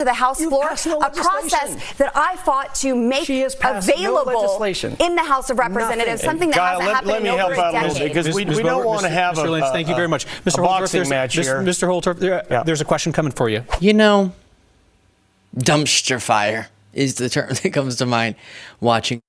to the House floor, a process that I fought to make available in the House of Representatives, something that hasn't happened in over a decade. Because we don't want to have Mr. Lynch, thank you very much. Mr. boxing match here. Mr. Holtorf, there's a question coming for you. You know, dumpster fire is the term that comes to mind watching.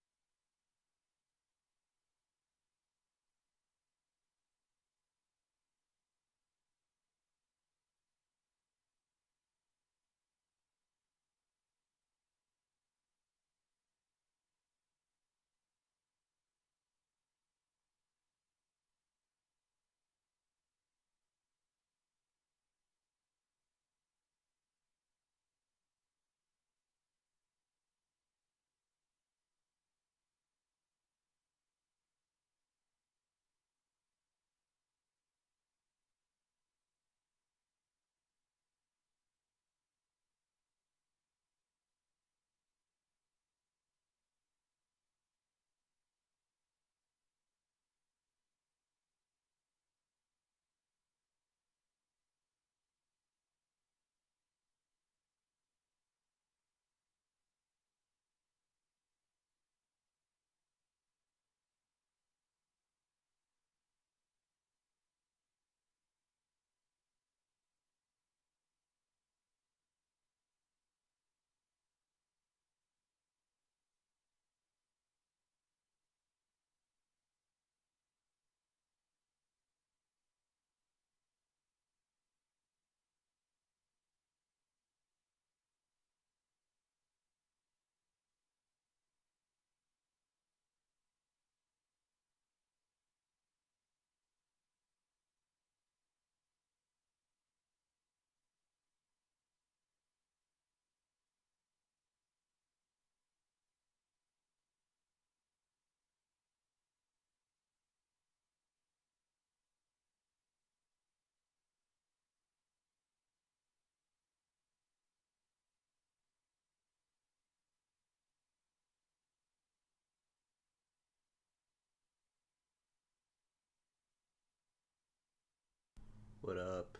What up?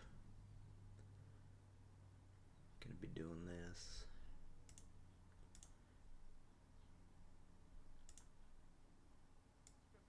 Gonna be doing this.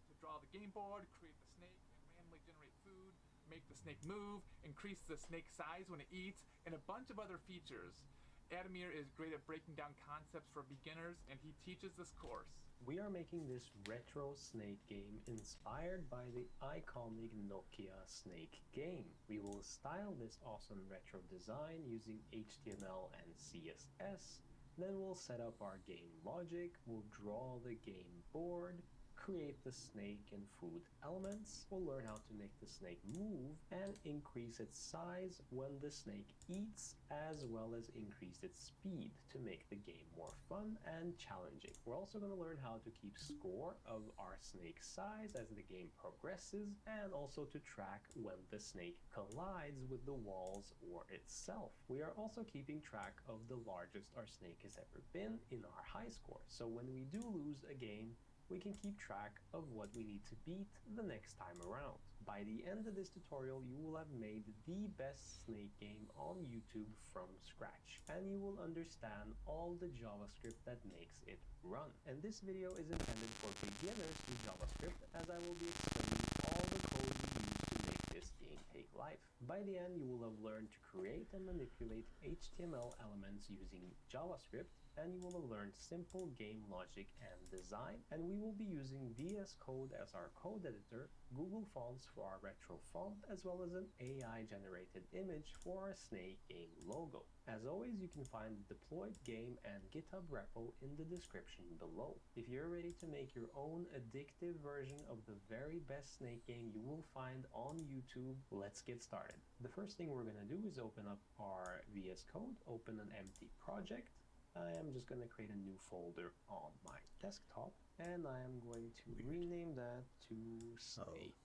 To draw the game board, create the snake, and randomly generate food, make the snake move, increase the snake size when it eats, and a bunch of other features. Adamir is great at breaking down concepts for beginners, and he teaches this course. We are making this retro snake game inspired by the iconic Nokia snake game. We will style this awesome retro design using HTML and CSS. Then we'll set up our game logic, we'll draw the game board, create the snake and food elements. We'll learn how to make the snake move and increase its size when the snake eats, as well as increase its speed to make the game more fun and challenging. We're also going to learn how to keep score of our snake size as the game progresses, and also to track when the snake collides with the walls or itself. We are also keeping track of the largest our snake has ever been in our high score, so when we do lose a game, we can keep track of what we need to beat the next time around. By the end of this tutorial, you will have made the best snake game on YouTube from scratch, and you will understand all the JavaScript that makes it run. And this video is intended for beginners to JavaScript, as I will be explaining all the code we use to make this game take life. By the end, you will have learned to create and manipulate HTML elements using JavaScript, and you will have learned simple game logic and design, and we will be using VS Code as our code editor, Google Fonts for our retro font, as well as an AI generated image for our snake game logo. As always, you can find the deployed game and GitHub repo in the description below. If you're ready to make your own addictive version of the very best snake game you will find on YouTube, let's get started. The first thing we're going to do is open up our VS Code, open an empty project. I am just going to create a new folder on my desktop, and I am going to rename that to Snake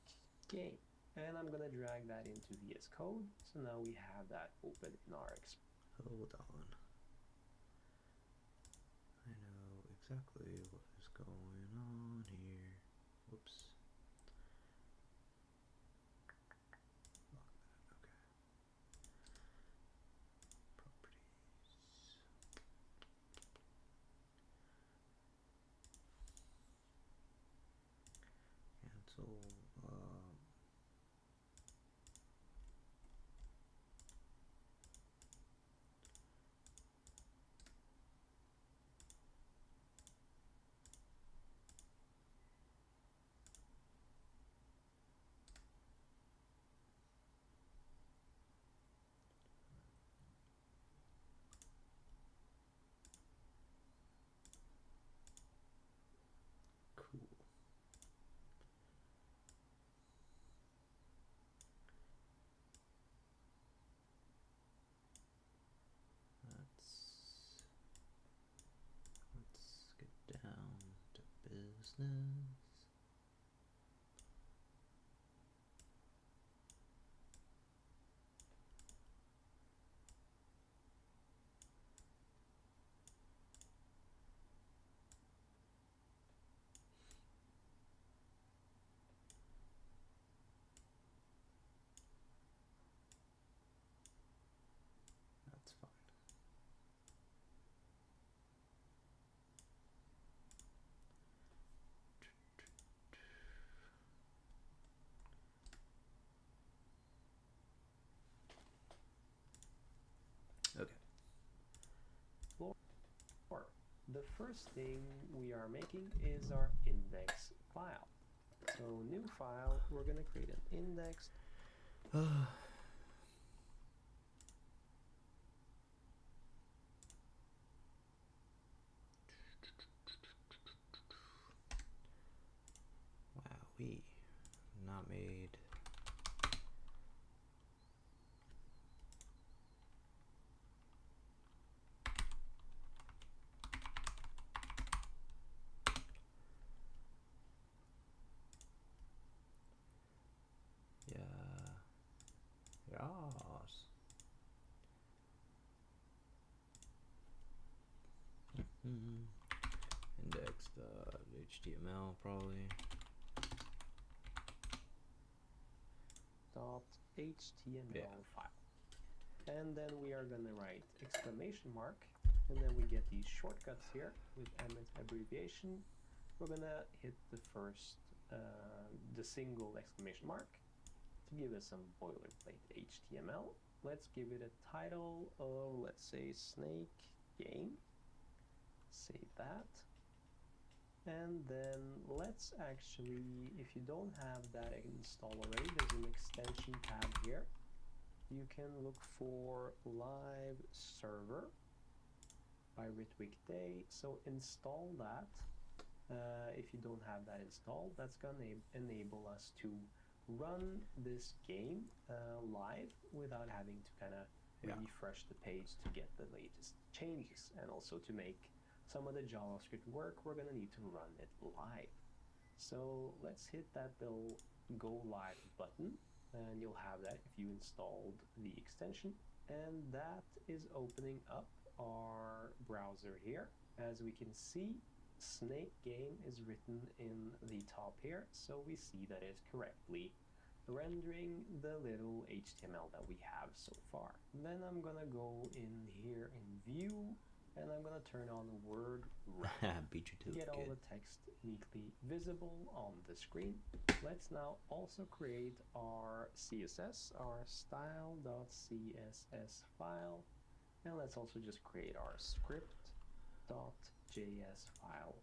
Game. And I'm going to drag that into VS Code, so now we have that open in our Hold on. I know exactly what is going on here. Whoops. Lock that. Okay. Properties. business. That's fine. Okay. The first thing we are making is our index file. So new file, we're going to create an index. Wow, we not made. Yeah. Yes. Index.html probably. .html file. And then we are going to write exclamation mark, and then we get these shortcuts here with abbreviation. We're going to hit the first, the single exclamation mark to give us some boilerplate HTML. Let's give it a title of, let's say, Snake Game. Save that. And then let's actually, if you don't have that installed already, there's an extension tab here. You can look for live server by Ritwik Day. So install that. If you don't have that installed, that's going to enable us to run this game live without having to kind of refresh the page to get the latest changes, and also to make some of the JavaScript work, we're going to need to run it live. So let's hit that little go live button, and you'll have that if you installed the extension. And that is opening up our browser here. As we can see, Snake Game is written in the top here, so we see that it's correctly rendering the little HTML that we have so far. Then I'm gonna go in here in view, and I'm gonna turn on word wrap Beat you to get it. all Good. the text neatly visible on the screen. Let's now also create our CSS, our style.css file, and let's also just create our script.js file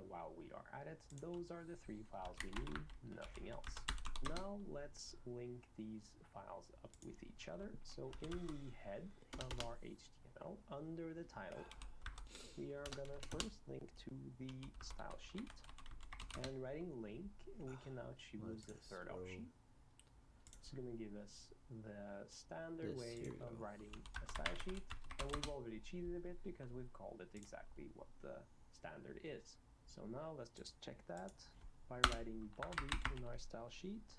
while we are at it. Those are the three files we need, nothing else. Now let's link these files up with each other. So in the head of our HTML, under the title, we are gonna first link to the style sheet, and writing link, we can now choose the third option. It's gonna give us the standard way of writing a style sheet, and we've already cheated a bit because we've called it exactly what the standard is. So now let's just check that by writing body in our style sheet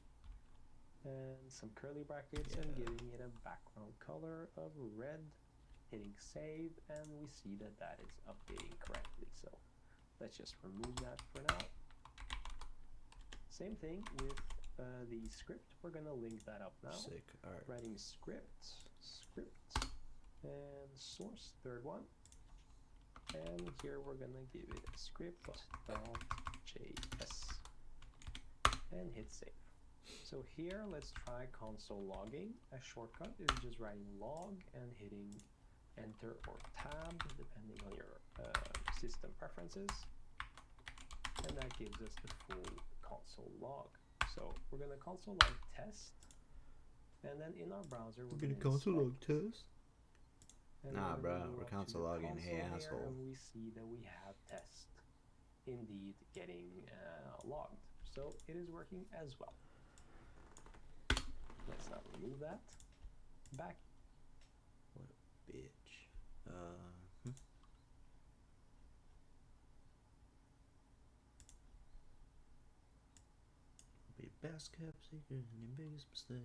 and some curly brackets and giving it a background color of red, hitting save, and we see that that is updating correctly. So let's just remove that for now. Same thing with the script. We're gonna link that up now. Sick. All right. Writing script, and source, third one. And here we're gonna give it a script.js and hit save. So here let's try console logging. A shortcut is just writing log and hitting enter or tab depending on your system preferences, and that gives us the full console log. So we're gonna console log test, and then in our browser we're gonna console log test. Nah, bro, we're console logging. Hey, asshole. And we see that we have test indeed getting logged. So it is working as well. Let's now remove that. Back. What a bitch. Best kept secret and your biggest mistake.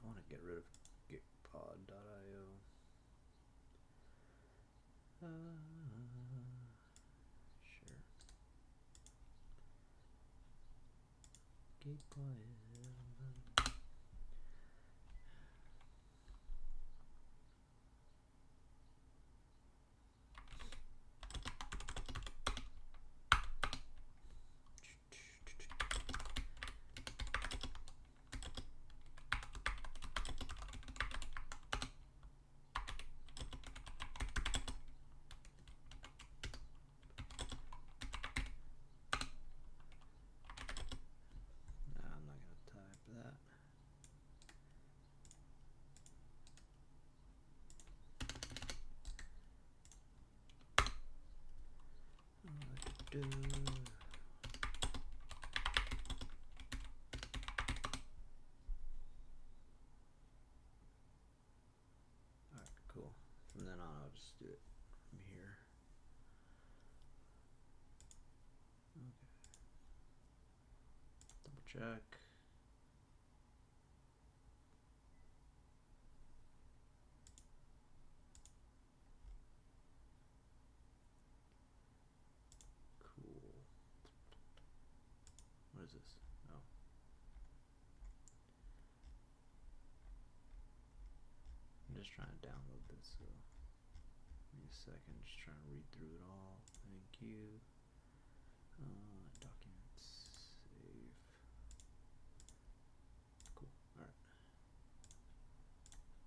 I want to get rid of gitpod.io. Sure. Gitpod. I'm not going to type that. Alright, cool. From then on, I'll just do it from here. Okay. Double check. Cool. What is this? Oh. I'm just trying to download this, so give me a second. Just trying to read through it all. Thank you. Documents, save. Cool. All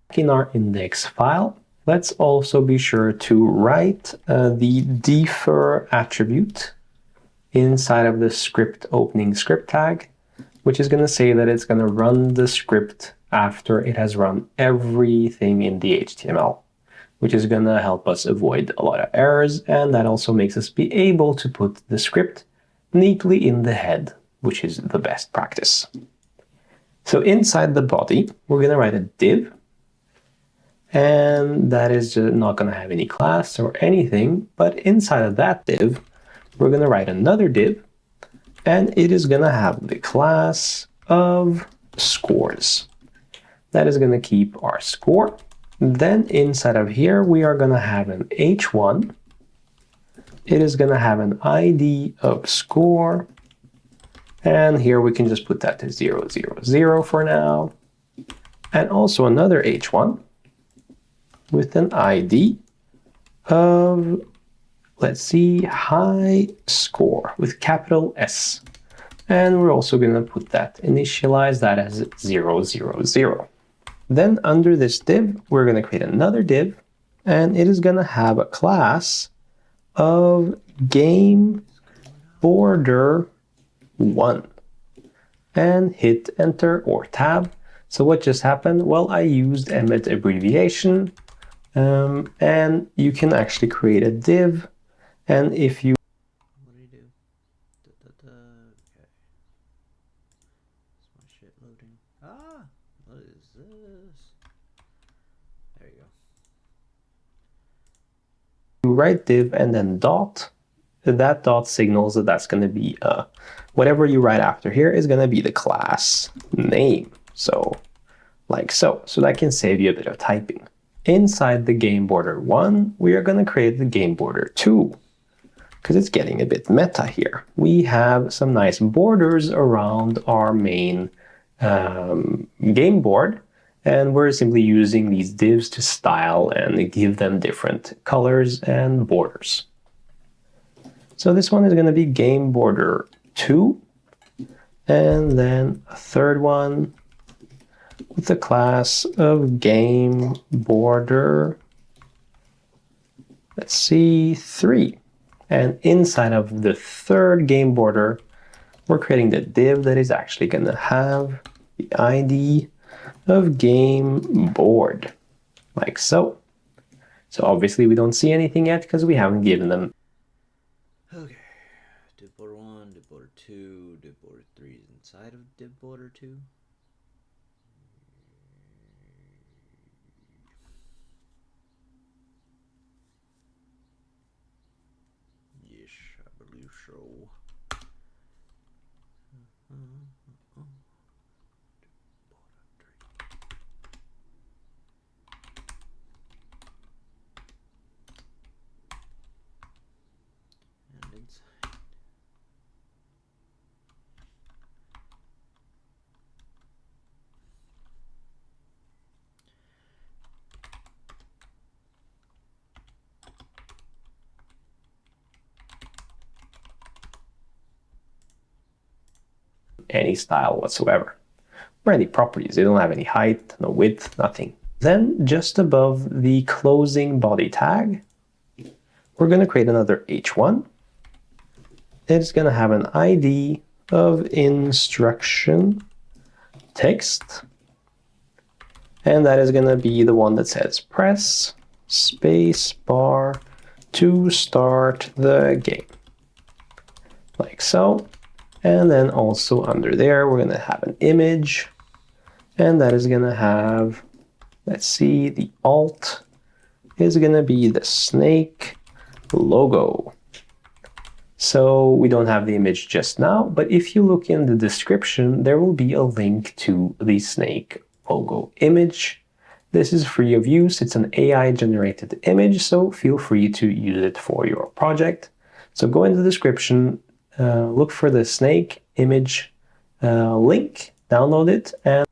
right. In our index file, let's also be sure to write the defer attribute inside of the script opening script tag, which is going to say that it's going to run the script after it has run everything in the HTML, which is going to help us avoid a lot of errors, and that also makes us be able to put the script neatly in the head, which is the best practice. So inside the body, we're going to write a div, and that is just not going to have any class or anything, but inside of that div, we're going to write another div, and it is going to have the class of scores. That is going to keep our score. Then inside of here, we are going to have an h1. It is going to have an ID of score. And here we can just put that to 0, 0, 0 for now. And also another h1 with an ID of, let's see, high score with capital S. And we're also going to put that, initialize that as 0, 0, 0. Then under this div, we're going to create another div, and it is going to have a class of game border 1. And hit enter or tab. So what just happened? Well, I used emmet abbreviation, and you can actually create a div, and if you What do you do? Okay. Is my shit loading? Ah! What is this? There you go. write div and then dot, that dot signals that that's going to be whatever you write after here is going to be the class name. So like so. So that can save you a bit of typing. inside the game border 1, we are going to create the game border 2. Because it's getting a bit meta here. We have some nice borders around our main game board, and we're simply using these divs to style and give them different colors and borders. So this one is going to be game border 2, and then a third one with the class of game border, let's see, 3. And inside of the third game border, we're creating the div that is actually going to have the ID of game board, like so. So obviously we don't see anything yet because we haven't given them. Okay, div border 1, div border 2, div border 3 is inside of div border 2. Yes, I believe so. And inside. Any style whatsoever, or any properties. They don't have any height, no width, nothing. Then just above the closing body tag, we're going to create another h1. It's going to have an ID of instruction text, and that is going to be the one that says press space bar to start the game, like so. And then also under there, we're going to have an image, and that is going to have, let's see, the alt is going to be the snake logo. So we don't have the image just now, but if you look in the description, there will be a link to the snake logo image. This is free of use. It's an AI generated image, so feel free to use it for your project. So go in the description, look for the snake image link, download it, and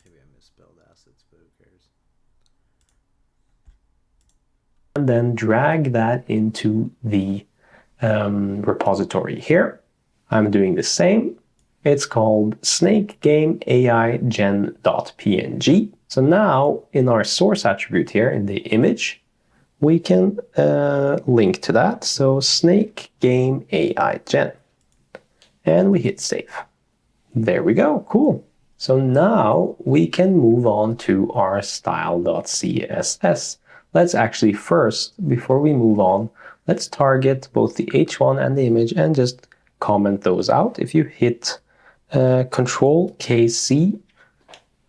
Maybe I misspelled assets, but who cares? and then drag that into the repository here. I'm doing the same. It's called snake game AI gen.png. So now in our source attribute here in the image, we can link to that. So snake game AI gen, and we hit save. There we go. Cool. So now we can move on to our style.css. Let's actually first, before we move on, let's target both the h1 and the image and just comment those out. If you hit Control KC,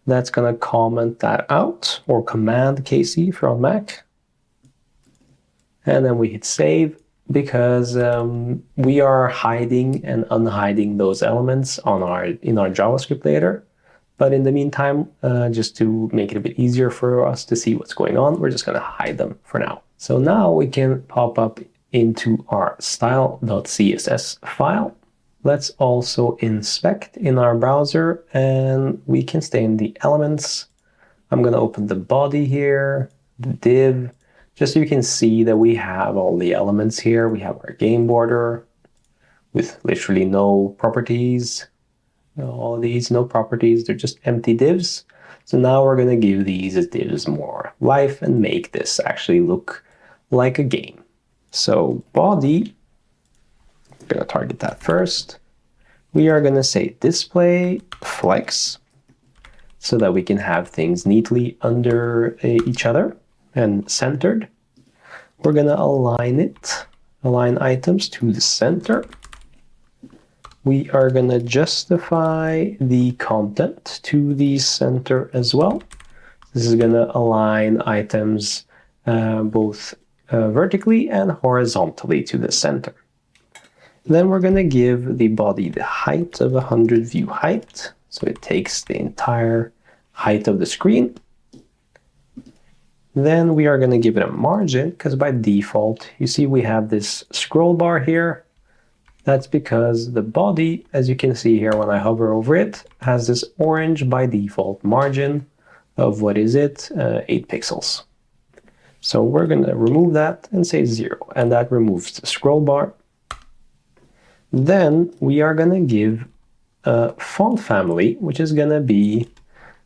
that's going to comment that out, or Command KC if you're on Mac. And then we hit save, because we are hiding and unhiding those elements in our JavaScript later. But in the meantime, just to make it a bit easier for us to see what's going on, we're just going to hide them for now. So now we can pop up into our style.css file. Let's also inspect in our browser, and we can stay in the elements. I'm going to open the body here, the div, just so you can see that we have all the elements here. We have our game border with literally no properties. All of these, no properties, they're just empty divs. So now we're going to give these divs more life and make this actually look like a game. So body, I'm going to target that first. We are going to say display flex so that we can have things neatly under each other and centered. We're going to align items to the center. We are going to justify the content to the center as well. This is going to align items both vertically and horizontally to the center. Then we're going to give the body the height of 100 view height. So it takes the entire height of the screen. Then we are going to give it a margin, because by default, you see we have this scroll bar here. That's because the body, as you can see here when I hover over it, has this orange by default margin of, what is it, 8 pixels. So we're going to remove that and say 0, and that removes the scroll bar. Then we are going to give a font family, which is going to be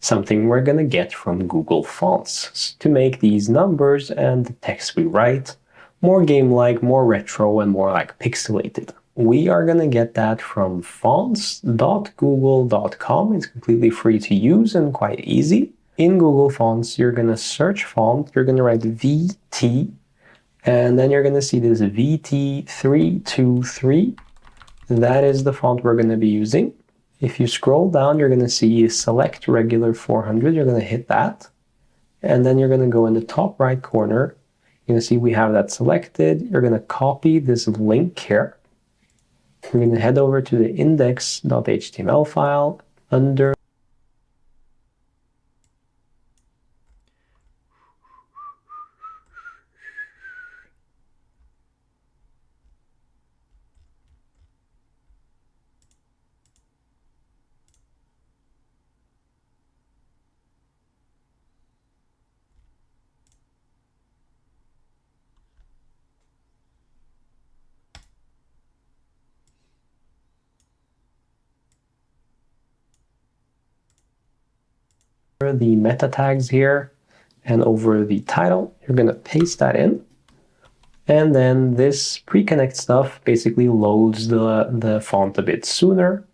something we're going to get from Google Fonts to make these numbers and the text we write more game-like, more retro, and more like pixelated. We are going to get that from fonts.google.com. It's completely free to use and quite easy. In Google Fonts, you're going to search font, you're going to write VT, and then you're going to see this VT323. That is the font we're going to be using. If you scroll down, you're going to see select regular 400. You're going to hit that. And then you're going to go in the top right corner. You're going to see we have that selected. You're going to copy this link here. We're going to head over to the index.html file under the meta tags here, and over the title, you're going to paste that in. And then this pre-connect stuff basically loads the font a bit sooner.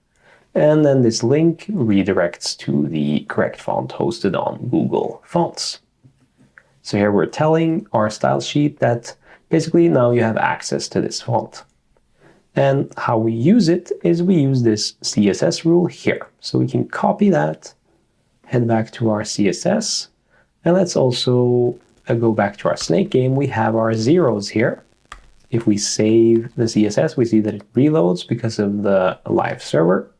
And then this link redirects to the correct font hosted on Google Fonts. So here we're telling our style sheet that basically now you have access to this font. And how we use it is we use this CSS rule here. So we can copy that, head back to our CSS, and let's also go back to our snake game. We have our zeros here. If we save the CSS, we see that it reloads because of the live server.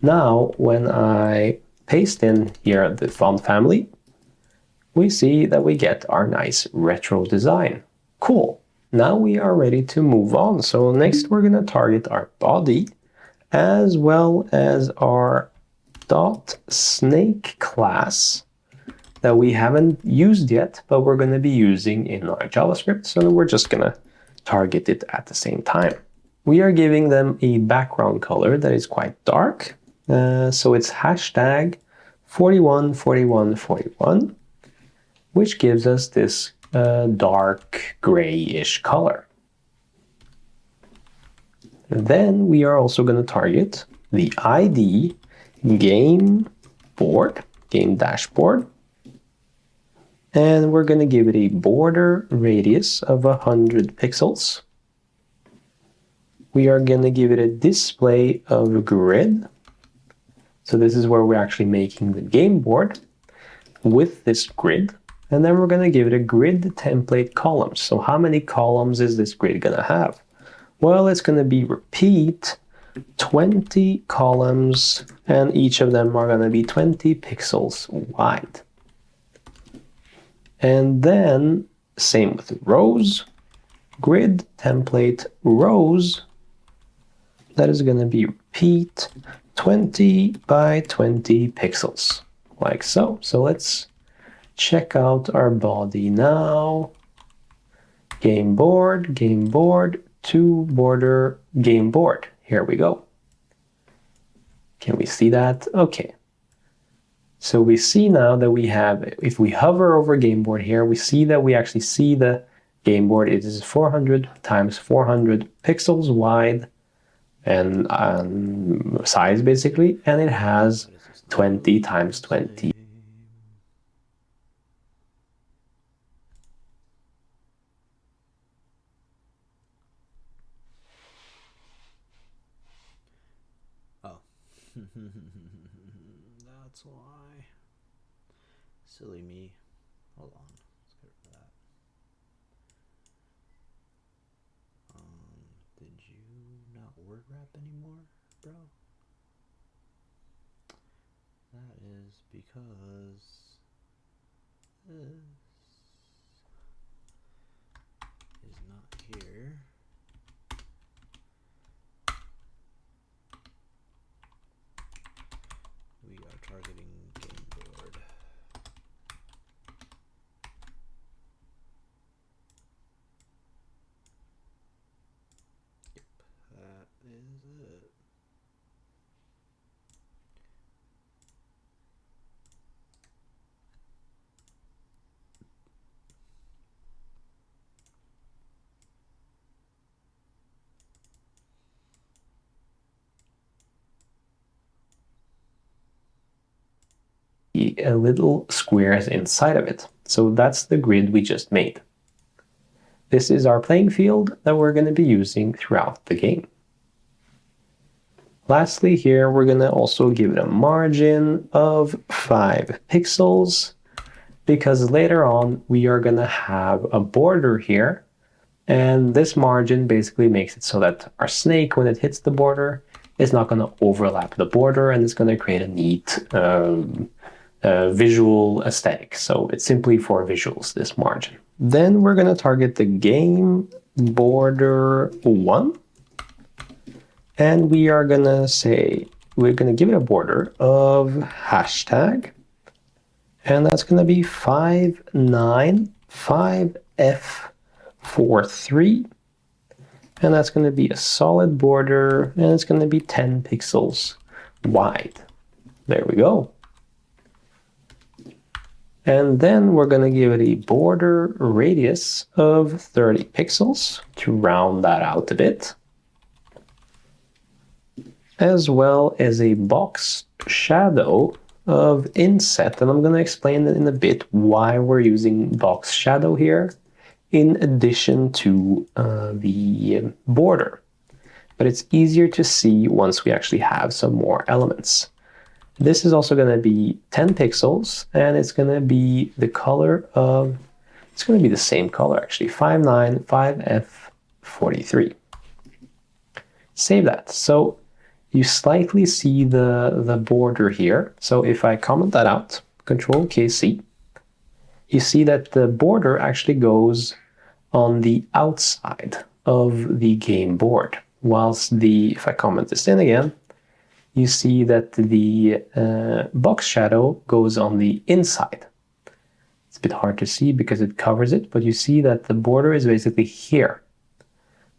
Now, when I paste in here the font family, we see that we get our nice retro design. Cool. Now we are ready to move on. So next we're going to target our body as well as our .snake class that we haven't used yet, but we're going to be using in our JavaScript. So we're just going to target it at the same time. We are giving them a background color that is quite dark. So it's hashtag 414141, which gives us this dark grayish color. Then we are also going to target the ID game dashboard, and we're going to give it a border radius of 100 pixels. We are going to give it a display of grid. So this is where we're actually making the game board with this grid. And then we're going to give it a grid template columns. So how many columns is this grid going to have? Well, it's going to be repeat 20 columns, and each of them are going to be 20 pixels wide. And then same with rows, grid template rows. That is going to be repeat 20 by 20 pixels, like so. So let's check out our body now. Game board, to border, game board. Here we go. Can we see that? Okay. So we see now that we have, if we hover over game board here, we see that we actually see the game board. It is 400 times 400 pixels wide and size basically, and it has 20 times 20. Oh. That's why. Silly me. Hold on. Let's get rid of that. Did you not word wrap anymore, bro? That is because this is not here. We are targeting game board. Yep, that is it. Little squares inside of it. So that's the grid we just made. This is our playing field that we're going to be using throughout the game. Lastly, here we're going to also give it a margin of 5 pixels because later on we are going to have a border here, and this margin basically makes it so that our snake, when it hits the border, is not going to overlap the border, and it's going to create a neat visual aesthetic. So it's simply for visuals, this margin. Then we're going to target the game border 1. And we are going to say, we're going to give it a border of hashtag. And that's going to be 595F43. And that's going to be a solid border, and it's going to be 10 pixels wide. There we go. And then we're going to give it a border radius of 30 pixels to round that out a bit, as well as a box shadow of inset. And I'm going to explain in a bit why we're using box shadow here in addition to the border. But it's easier to see once we actually have some more elements. This is also going to be 10 pixels, and it's going to be the color of, it's going to be the same color actually, 595F43. Save that. So you slightly see the border here. So if I comment that out, Control K C, you see that the border actually goes on the outside of the game board, whilst if I comment this in again, you see that the box shadow goes on the inside. It's a bit hard to see because it covers it, but you see that the border is basically here.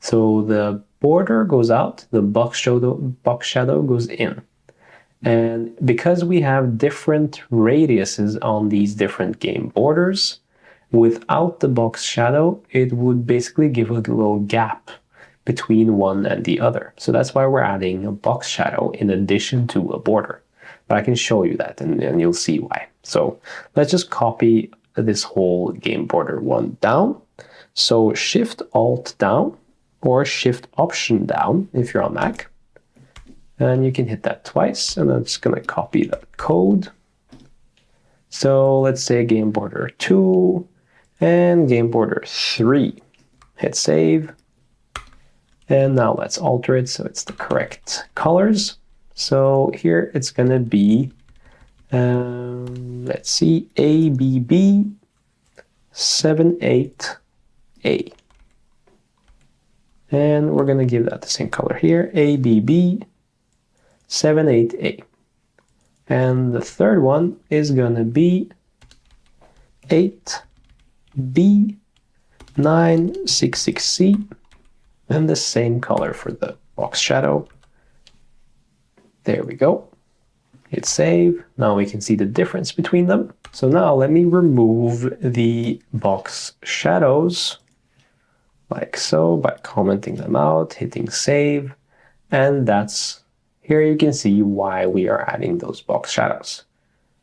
So the border goes out, the box shadow goes in. And because we have different radiuses on these different game borders, without the box shadow, it would basically give a little gap between one and the other. So that's why we're adding a box shadow in addition to a border. But I can show you that and you'll see why. So let's just copy this whole game border 1 down. So Shift Alt down or Shift Option down if you're on Mac. And you can hit that twice, and I'm just going to copy that code. So let's say game border 2 and game border 3. Hit save. And now let's alter it so it's the correct colors. So here it's going to be, let's see, ABB 78A. And we're going to give that the same color here, ABB 78A. And the third one is going to be 8B966C. And the same color for the box shadow. There we go. Hit save. Now we can see the difference between them. So now let me remove the box shadows like so, by commenting them out, hitting save, and that's, here you can see why we are adding those box shadows.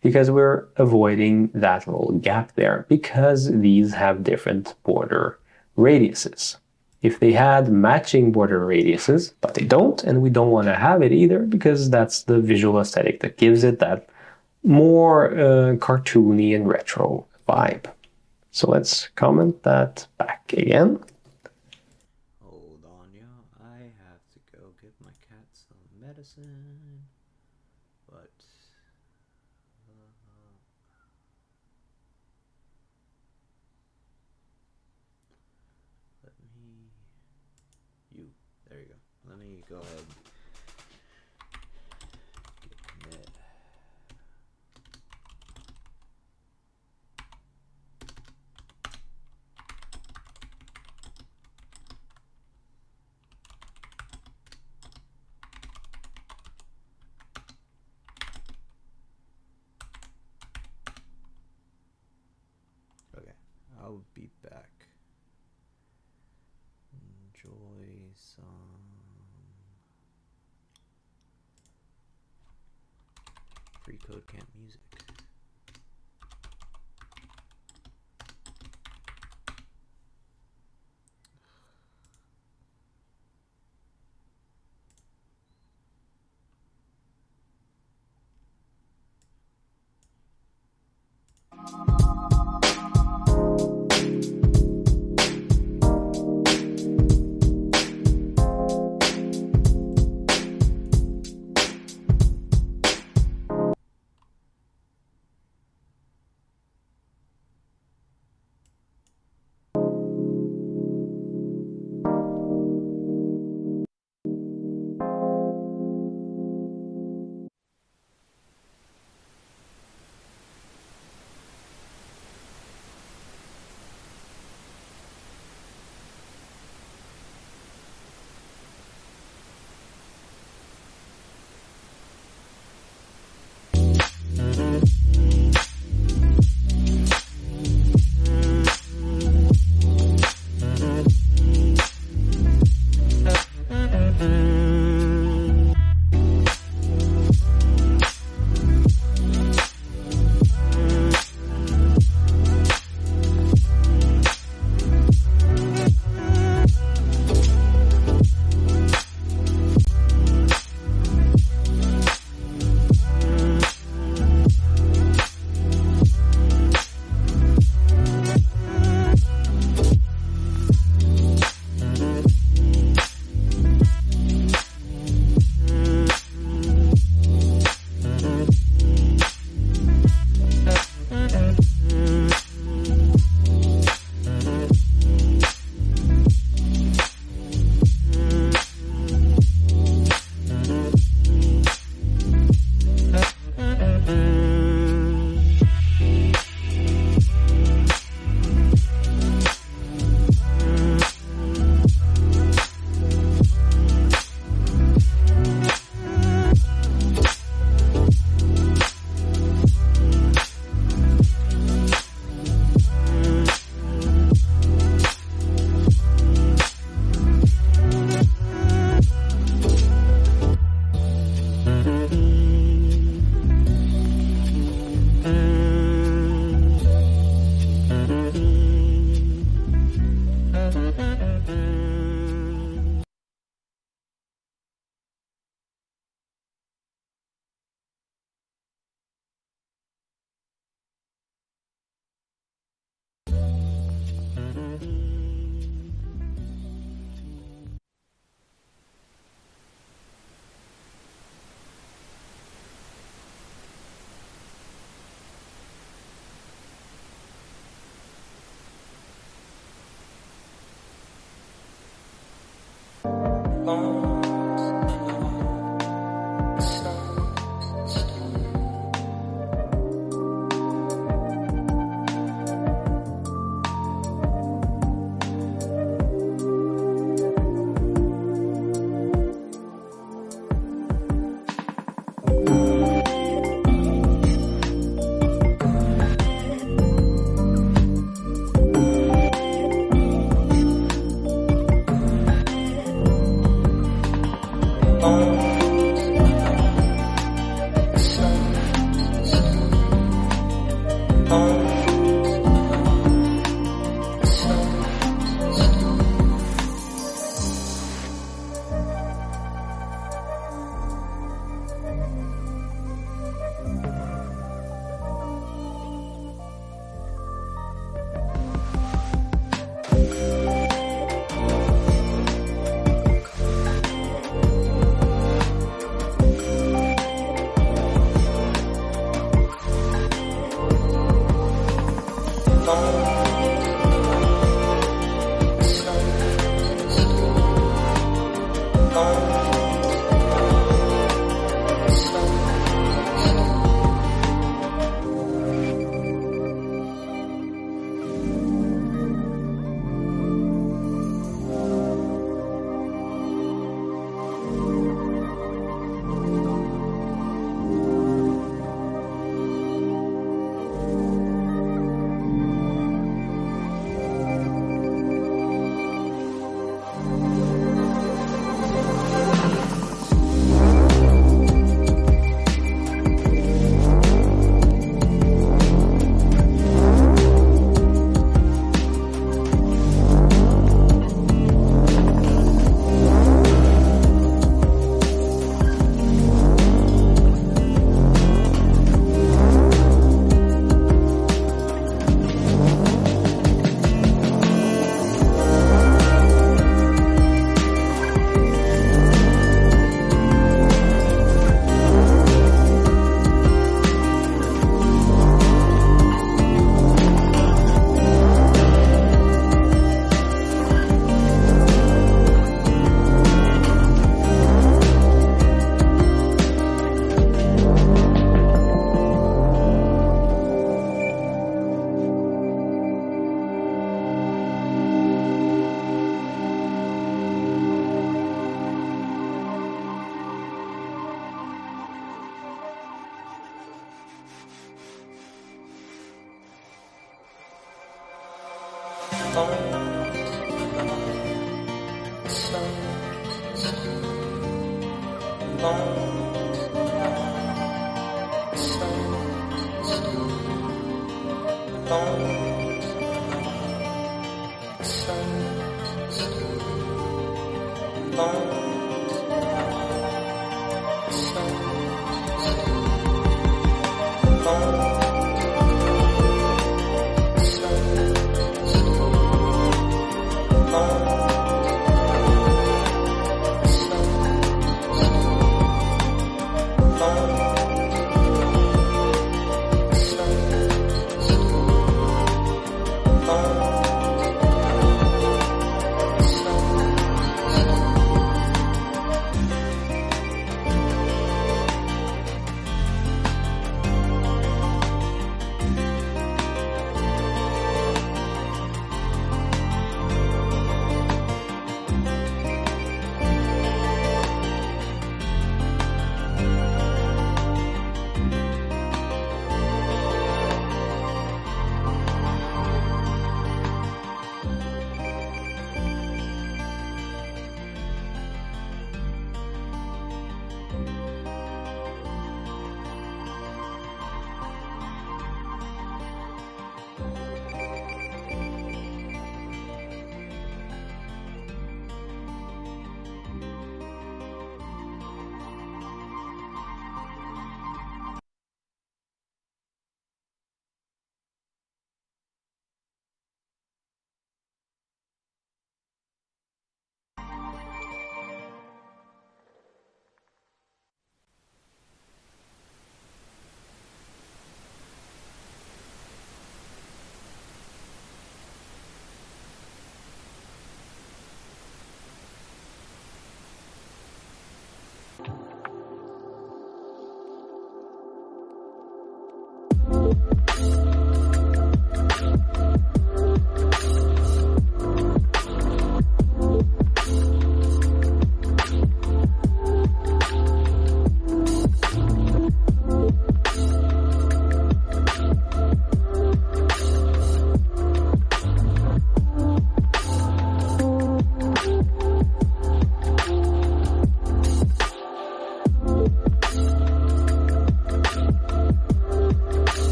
Because we're avoiding that little gap there, because these have different border radiuses. If they had matching border radiuses, but they don't, and we don't want to have it either, because that's the visual aesthetic that gives it that more cartoony and retro vibe. So let's comment that back again. Hold on, y'all. I have to go give my cat some medicine. But let me. There you go. Let me go ahead. Get commit. Okay, I'll be back. Enjoy some Freecodecamp music.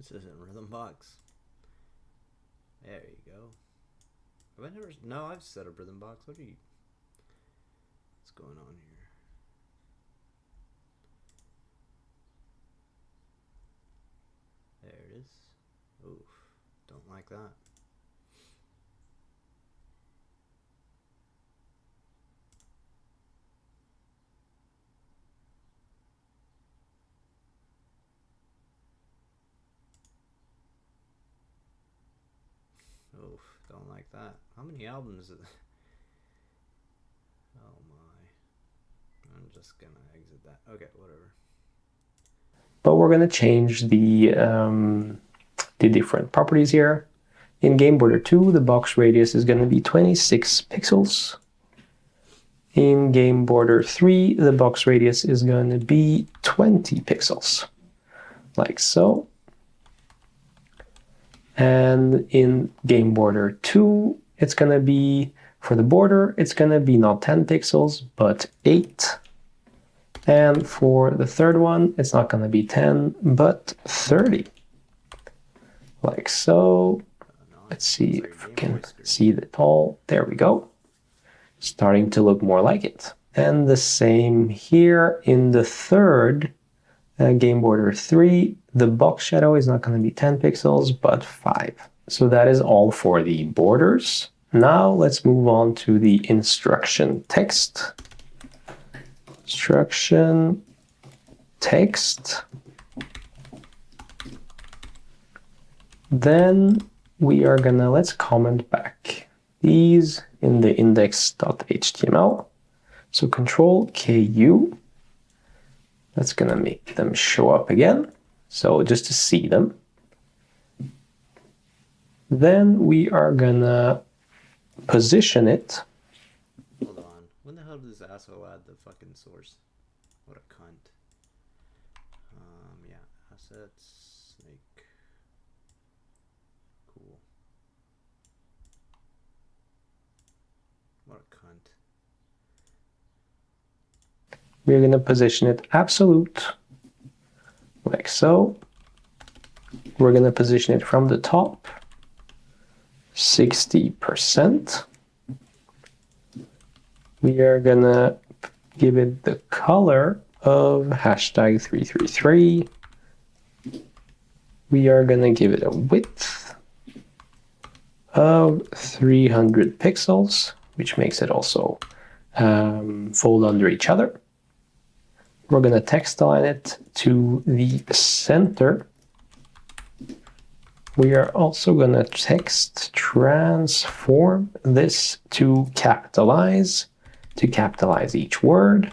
This isn't Rhythm Box. There you go. Have I never... No, I've set up Rhythm Box. What are you... What's going on here? There it is. Oof. Don't like that. Oof, don't like that. How many albums is it? Oh my. I'm just gonna exit that. Okay, whatever. But we're gonna change the different properties here. In Game Border 2, the box radius is gonna be 26 pixels. In Game Border 3, the box radius is gonna be 20 pixels. Like so. And in Game Border 2, it's going to be, for the border, it's going to be not 10 pixels, but 8. And for the third one, it's not going to be 10, but 30. Like so. Let's see if we can see it all. There we go. Starting to look more like it. And the same here in the third Game Border 3. The box shadow is not going to be 10 pixels, but 5. So that is all for the borders. Now let's move on to the instruction text. Instruction text. Then we are gonna, let's comment back these in the index.html. So Control KU. That's gonna make them show up again. So just to see them. Then we are gonna position it. Hold on. When the hell did this asshole add the fucking source? What a cunt. Yeah. Assets. Snake. Cool. What a cunt. We're gonna position it absolute. Like so. We're going to position it from the top, 60%. We are going to give it the color of hashtag 333. We are going to give it a width of 300 pixels, which makes it also fold under each other. We're going to text align it to the center. We are also going to text transform this to capitalize each word.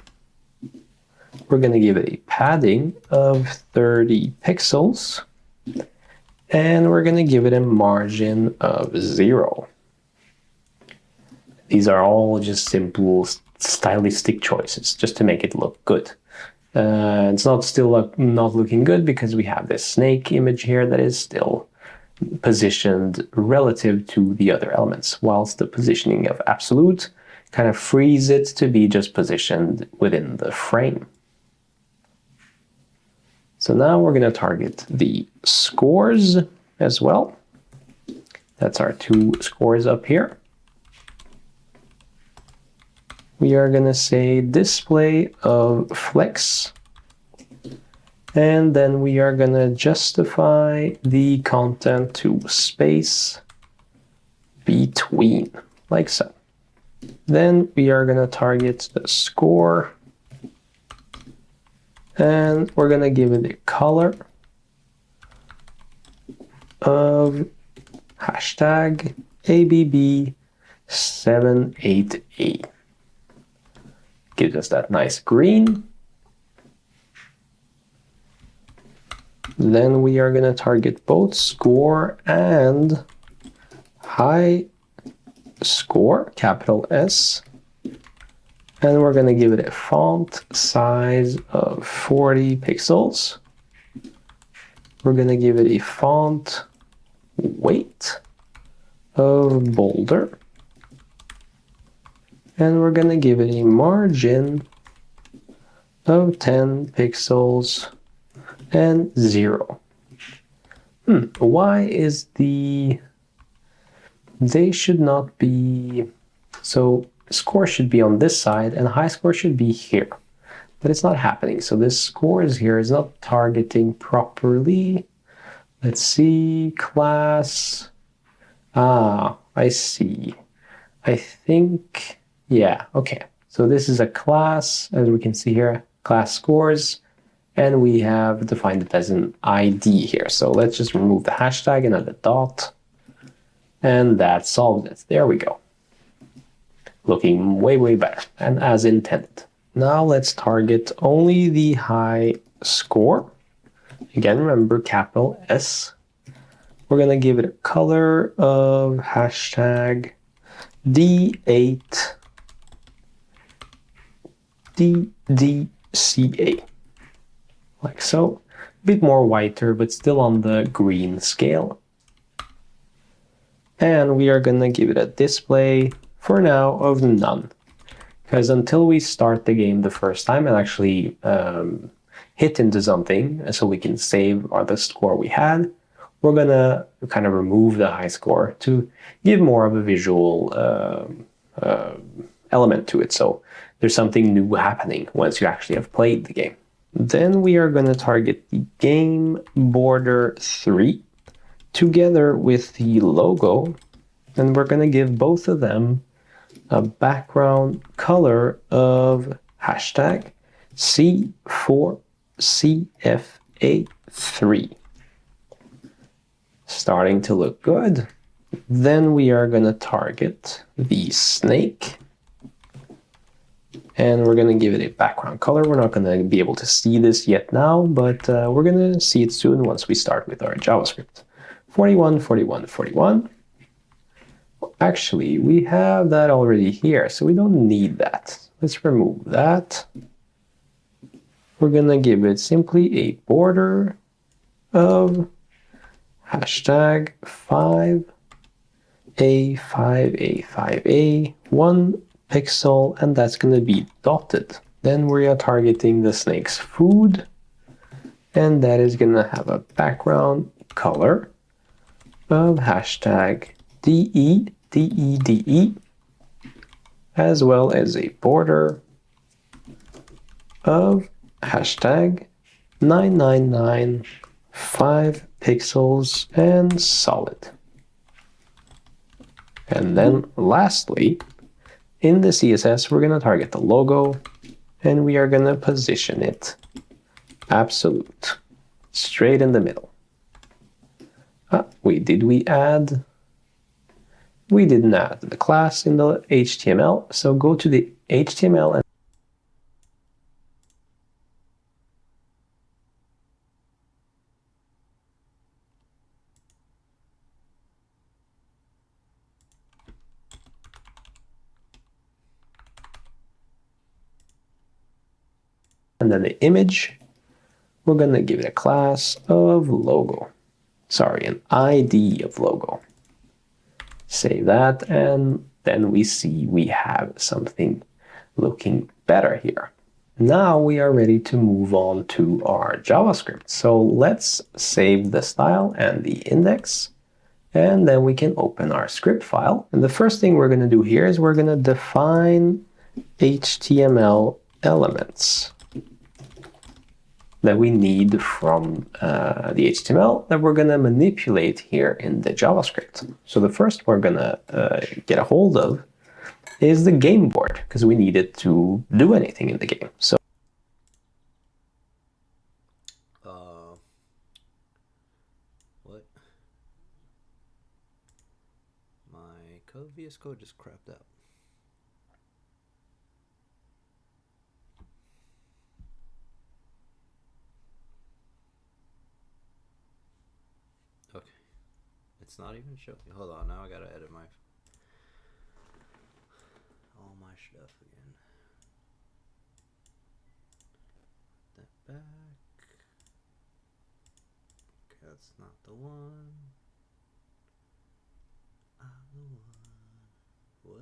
We're going to give it a padding of 30 pixels. And we're going to give it a margin of 0. These are all just simple stylistic choices, just to make it look good. It's not still not looking good because we have this snake image here that is still positioned relative to the other elements, whilst the positioning of absolute kind of frees it to be just positioned within the frame. So now we're going to target the scores as well. That's our 2 scores up here. We are going to say display of flex. And then we are going to justify the content to space between, like so. Then we are going to target the score. And we're going to give it a color of hashtag ABB78A. Gives us that nice green. Then we are going to target both score and high score, capital S. And we're going to give it a font size of 40 pixels. We're going to give it a font weight of bolder. And we're going to give it a margin of 10 pixels and 0. Why is the... They should not be... So score should be on this side and high score should be here. But it's not happening. So this scores here is not targeting properly. Let's see, class. Ah, I see. I think, yeah, okay. So this is a class, as we can see here, class scores. And we have defined it as an ID here. So let's just remove the hashtag and add a dot. And that solves it. There we go. Looking way, way better, and as intended. Now let's target only the high score. Again, remember capital S. We're going to give it a color of hashtag D8 DDCA. Like so. A bit more whiter, but still on the green scale. And we are going to give it a display, for now, of none. Because until we start the game the first time and actually hit into something so we can save the score we had, we're going to kind of remove the high score to give more of a visual element to it. So there's something new happening once you actually have played the game. Then we are going to target the game border 3 together with the logo, and we're going to give both of them a background color of hashtag C4CFA3. Starting to look good. Then we are going to target the snake. And we're going to give it a background color. We're not going to be able to see this yet now, but we're going to see it soon once we start with our JavaScript. 41, 41, 41. Actually, we have that already here, so we don't need that. Let's remove that. We're going to give it simply a border of hashtag 5A5A5A 1 pixel, and that's going to be dotted. Then we are targeting the snake's food, and that is going to have a background color of hashtag DE, as well as a border of hashtag 999 5 pixels and solid. And then lastly, in the CSS, we're going to target the logo, and we are going to position it absolute, straight in the middle. We didn't add the class in the HTML, so go to the HTML and then the image, we're going to give it a class of logo. Sorry, an ID of logo. Save that, and then we see we have something looking better here. Now we are ready to move on to our JavaScript. So let's save the style and the index, and then we can open our script file. And the first thing we're going to do here is we're going to define HTML elements that we need from the HTML that we're going to manipulate here in the JavaScript. So the first we're going to get a hold of is the game board, because we need it to do anything in the game. So what? My VS Code just crapped out. Okay, it's not even showing. Hold on, now I gotta edit all my stuff again. That back. Okay, that's not the one. I'm the one. What?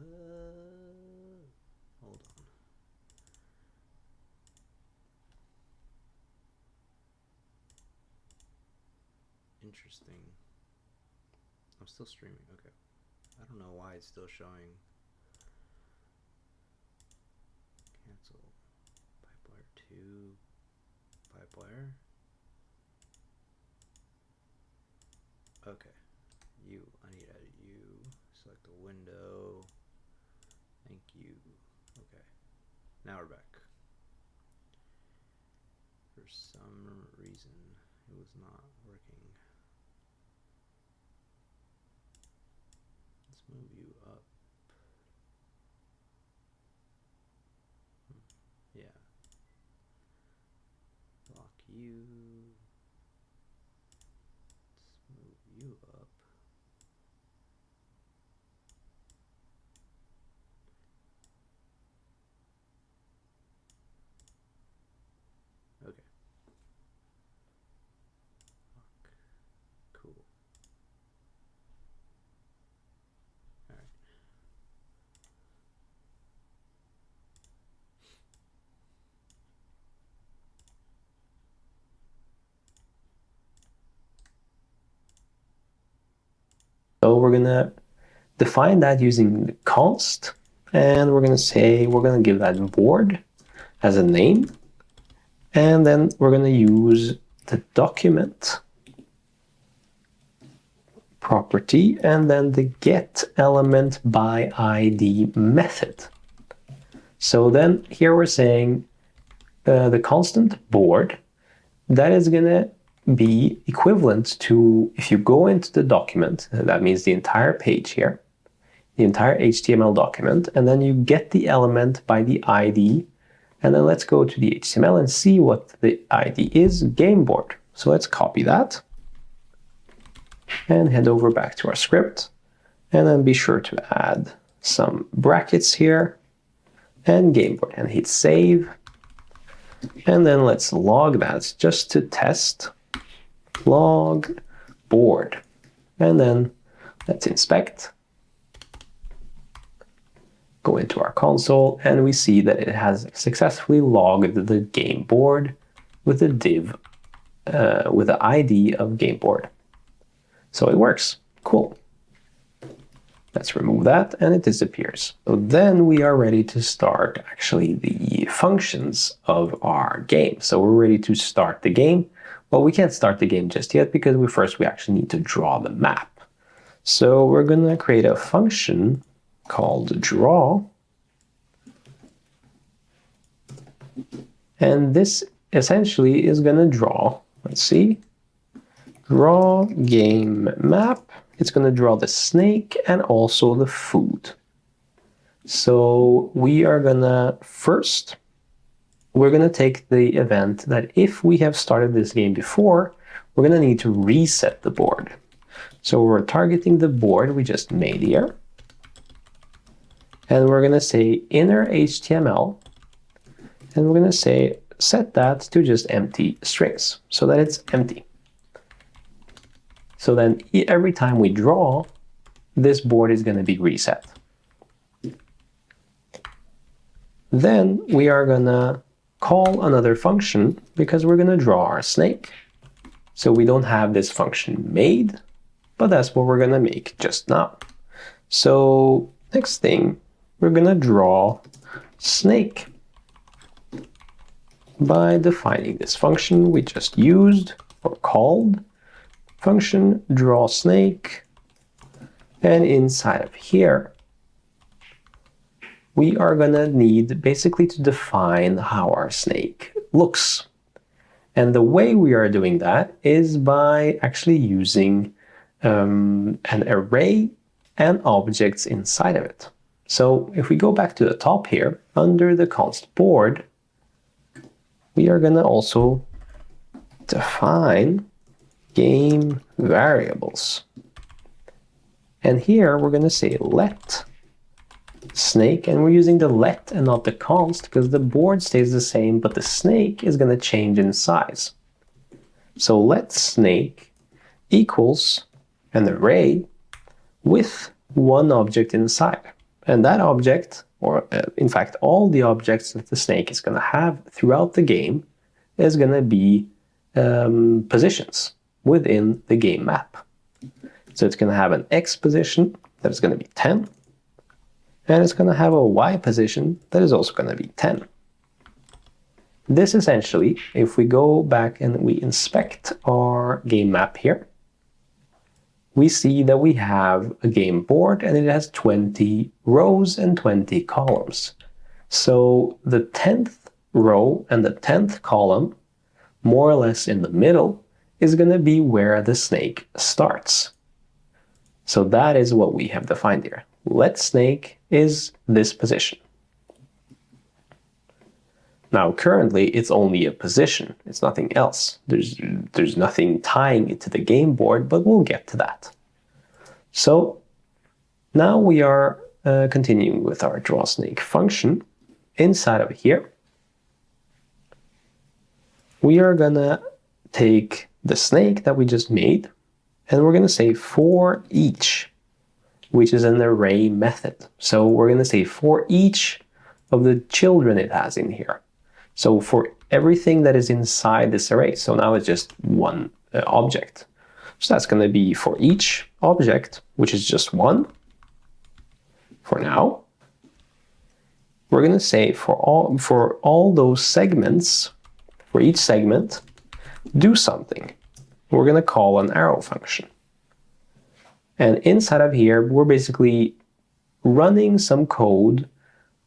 Hold on. Interesting. I'm still streaming. Okay. I don't know why it's still showing. Cancel. Pipe wire 2. Pipe wire. Okay. I need to edit you. Select the window. Thank you. Okay. Now we're back. For some reason, it was not working. Let's move you up. Yeah. Lock you. Let's move you up. Okay. Cool. All right. So we're gonna define that using the const, and we're gonna say we're gonna give that board as a name, and then we're gonna use the document property and then the get element by ID method. So then here we're saying the constant board, that is gonna be equivalent to, if you go into the document, that means the entire page here, the entire HTML document, and then you get the element by the ID, and then let's go to the HTML and see what the ID is, game board. So let's copy that and head over back to our script, and then be sure to add some brackets here and game board and hit save. And then let's log that just to test. Log board, and then let's inspect, go into our console, and we see that it has successfully logged the game board with a div with the ID of game board. So it works. Cool. Let's remove that and it disappears. So then we are ready to start actually the functions of our game. So we're ready to start the game. Well, we can't start the game just yet because we actually need to draw the map. So we're going to create a function called draw. And this essentially is going to draw, let's see, draw game map. It's going to draw the snake and also the food. So we are going to first, we're going to take the event that if we have started this game before, we're going to need to reset the board. So we're targeting the board we just made here. And we're going to say inner HTML. And we're going to say set that to just empty strings so that it's empty. So then every time we draw, this board is going to be reset. Then we are going to call another function because we're going to draw our snake. So we don't have this function made, but that's what we're going to make just now. So next thing, we're going to draw snake by defining this function we just used or called. Function draw snake, and inside of here we are gonna need basically to define how our snake looks. And the way we are doing that is by actually using an array and objects inside of it. So if we go back to the top here, under the const board, we are gonna also define game variables. And here we're going to say let snake, and we're using the let and not the const because the board stays the same, but the snake is going to change in size. So let snake equals an array with one object inside. And that object, or in fact all the objects that the snake is going to have throughout the game, is going to be positions. within the game map. So it's going to have an X position that is going to be 10, and it's going to have a Y position that is also going to be 10. This essentially, if we go back and we inspect our game map here, we see that we have a game board and it has 20 rows and 20 columns. So the 10th row and the 10th column, more or less in the middle, is going to be where the snake starts. So that is what we have defined here. Let snake is this position. Now currently it's only a position, it's nothing else. There's nothing tying it to the game board, but we'll get to that. So now we are continuing with our draw snake function. Inside of here, we are gonna take the snake that we just made, and we're gonna say for each, which is an array method. So we're gonna say for each of the children it has in here. So for everything that is inside this array, so now it's just one object. So that's going to be for each object, which is just one for now. We're going to say for all those segments, for each segment, do something. We're going to call an arrow function. And inside of here, we're basically running some code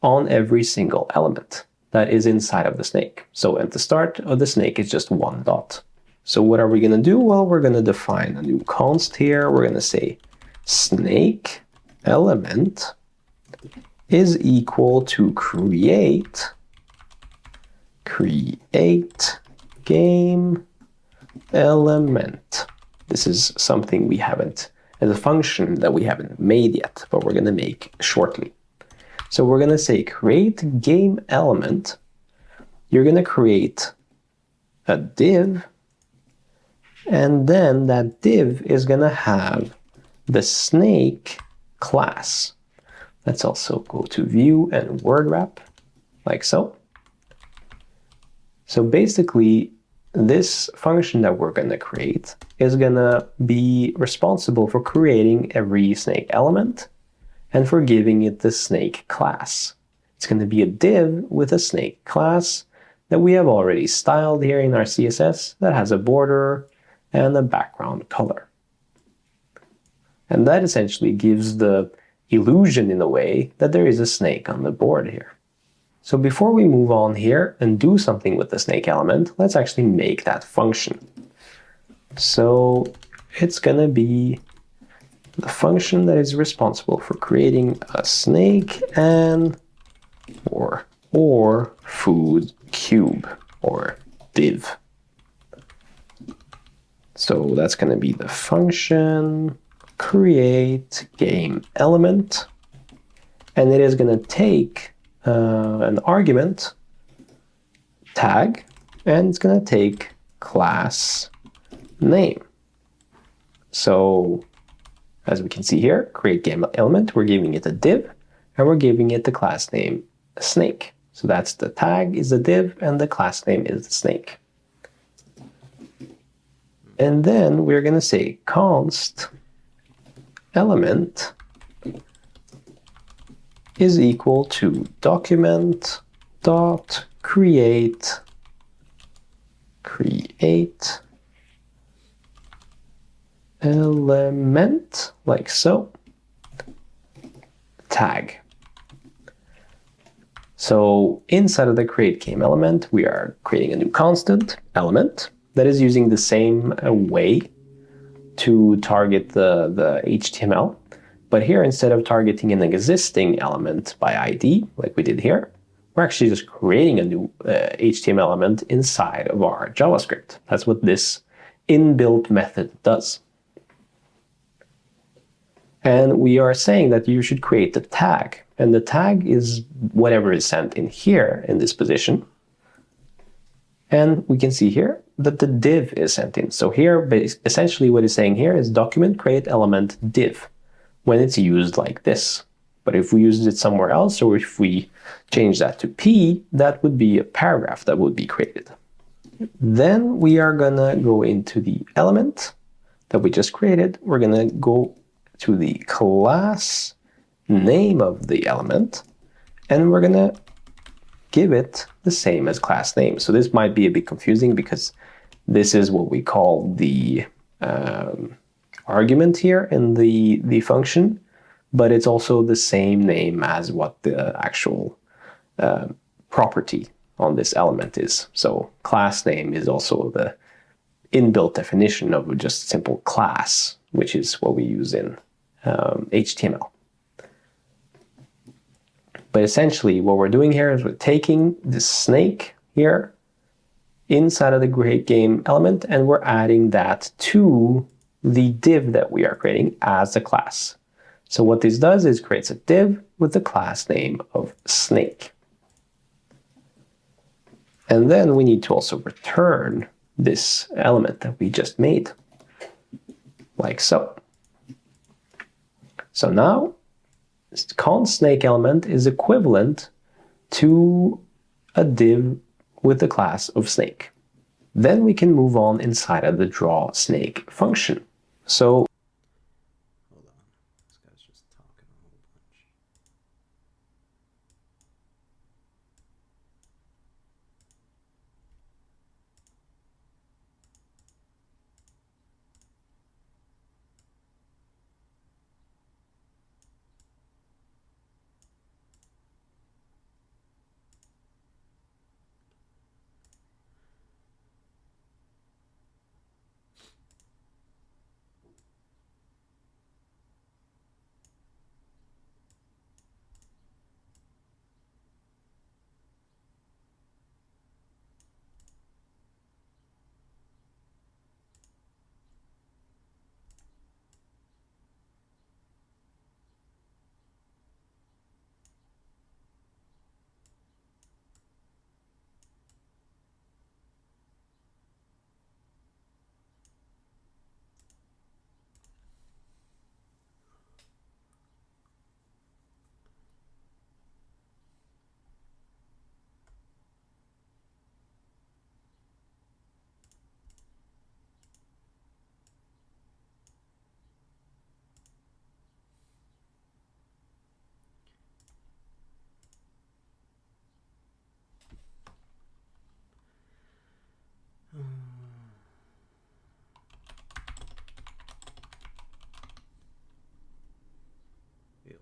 on every single element that is inside of the snake. So at the start of the snake, it's just one dot. So what are we going to do? Well, we're going to define a new const here. We're going to say snake element is equal to create game element. This is something we haven't, as a function that we haven't made yet, but we're going to make shortly. So we're going to say create game element. You're going to create a div, and then that div is going to have the snake class. Let's also go to view and word wrap, like so. So basically, this function that we're going to create is going to be responsible for creating every snake element and for giving it the snake class. It's going to be a div with a snake class that we have already styled here in our CSS that has a border and a background color. And that essentially gives the illusion, in a way, that there is a snake on the board here. So before we move on here and do something with the snake element, let's actually make that function. So it's going to be the function that is responsible for creating a snake and or food cube or div. So that's going to be the function create game element, and it is going to take an argument tag, and it's going to take class name. So as we can see here, create game element, we're giving it a div, and we're giving it the class name snake. So that's the tag is the div, and the class name is the snake. And then we're going to say const element is equal to document dot create element, like so, tag. So inside of the create game element, we are creating a new constant element that is using the same way to target the HTML. But here, instead of targeting an existing element by ID, like we did here, we're actually just creating a new HTML element inside of our JavaScript. That's what this inbuilt method does. And we are saying that you should create the tag. And the tag is whatever is sent in here in this position. And we can see here that the div is sent in. So here, essentially what it's saying here is document create element div when it's used like this. But if we used it somewhere else, or if we change that to P, that would be a paragraph that would be created. Then we are gonna go into the element that we just created. We're gonna go to the class name of the element, and we're gonna give it the same as class name. So this might be a bit confusing because this is what we call the argument here in the function, but it's also the same name as what the actual property on this element is. So class name is also the inbuilt definition of just simple class, which is what we use in HTML. But essentially what we're doing here is we're taking this snake here inside of the Great Game element, and we're adding that to the div that we are creating as a class. So what this does is creates a div with the class name of snake. And then we need to also return this element that we just made, like so. So now, const snake element is equivalent to a div with the class of snake. Then we can move on inside of the draw snake function. So Hold on. This guy's just talking a whole bunch. Ew.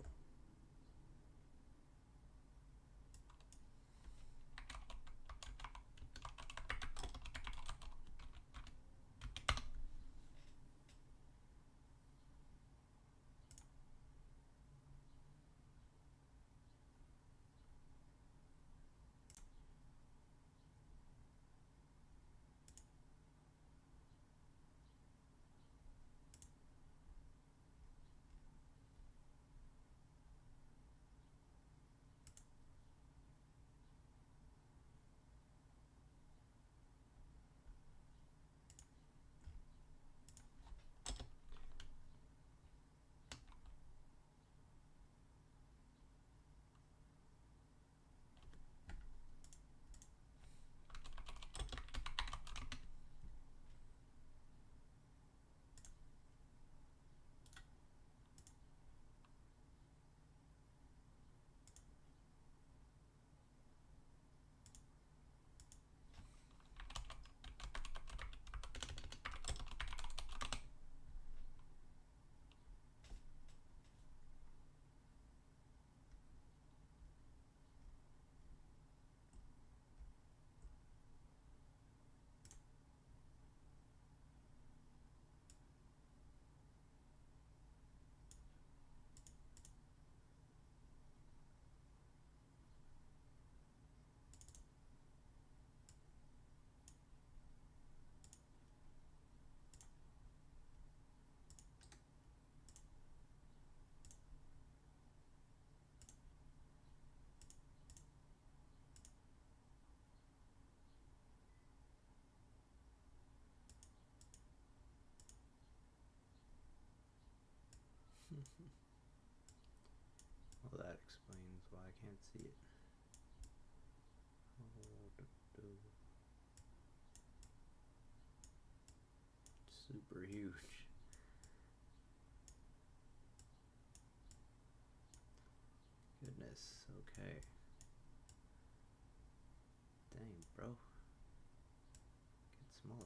Well, that explains why I can't see it. super huge. Goodness, okay. Dang, bro. Get smaller.